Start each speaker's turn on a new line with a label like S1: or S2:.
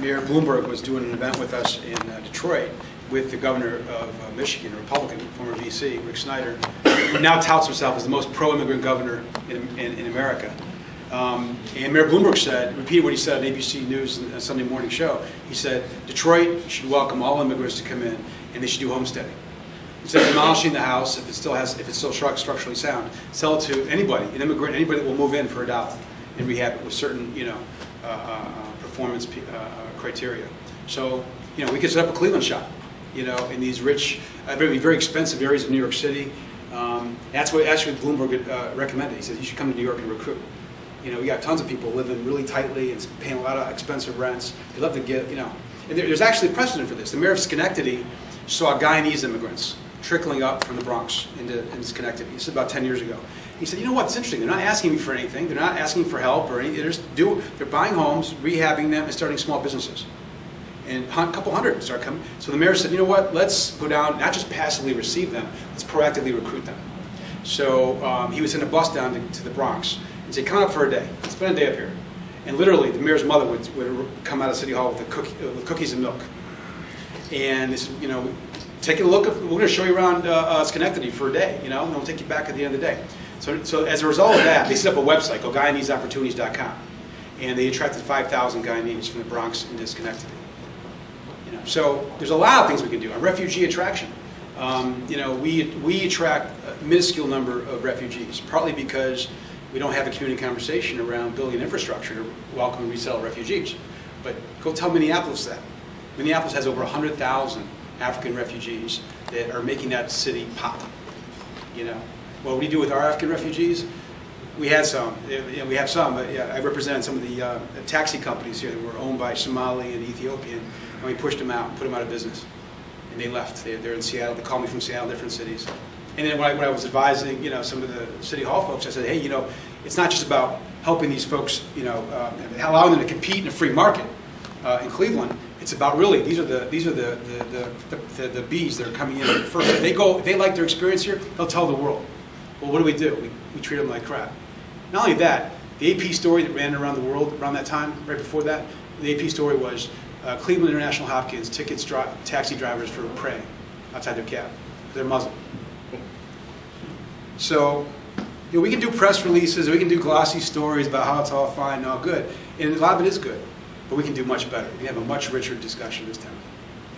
S1: Mayor Bloomberg was doing an event with us in Detroit with the governor of Michigan, a Republican, former VC, Rick Snyder, who now touts himself as the most pro-immigrant governor in America. And Mayor Bloomberg repeated what he said on ABC News on a Sunday morning show. He said, Detroit should welcome all immigrants to come in, and they should do homesteading. Instead of demolishing the house, if it's still structurally sound, sell it to anybody, an immigrant, anybody that will move in for $1 and rehab it with certain, performance criteria. So, we could set up a Cleveland shop, in these rich, very expensive areas of New York City. That's what actually Bloomberg recommended. He said you should come to New York and recruit. We got tons of people living really tightly and paying a lot of expensive rents. They love to get, and there's actually a precedent for this. The mayor of Schenectady saw Guyanese immigrants trickling up from the Bronx into Schenectady. This is about 10 years ago. He said, you know what, it's interesting. They're not asking me for anything. They're not asking for help or anything. They're buying homes, rehabbing them, and starting small businesses. And a couple hundred start coming. So the mayor said, you know what, let's go down, not just passively receive them, let's proactively recruit them. So he would send a bus down to the Bronx and say, come up for a day. Spend a day up here. And literally, the mayor's mother would come out of City Hall with cookies and milk. And they said, take a look. We're going to show you around Schenectady for a day, and we'll take you back at the end of the day. So as a result of that, they set up a website called GuyaneseOpportunities.com, and they attracted 5,000 Guyanese from the Bronx into Schenectady. So there's a lot of things we can do. On refugee attraction, we attract a minuscule number of refugees, partly because we don't have a community conversation around building infrastructure to welcome and resettle refugees. But go tell Minneapolis that. Minneapolis has over 100,000 African refugees that are making that city pop. What we do with our African refugees, we had some. We have some, but I represent some of the taxi companies here that were owned by Somali and Ethiopian, and we pushed them out and put them out of business. And they left. They're in Seattle. They called me from Seattle, different cities. And then when I was advising, some of the City Hall folks, I said, hey, it's not just about helping these folks, allowing them to compete in a free market in Cleveland. It's about really these are the bees that are coming in first. If they like their experience here, they'll tell the world. Well, what do? We treat them like crap. Not only that, the AP story that ran around the world around that time, right before that, the AP story was Cleveland International Hopkins tickets taxi drivers for praying outside their cab. They're Muslim. So, we can do press releases, we can do glossy stories about how it's all fine and all good, and a lot of it is good, but we can do much better. We have a much richer discussion this time.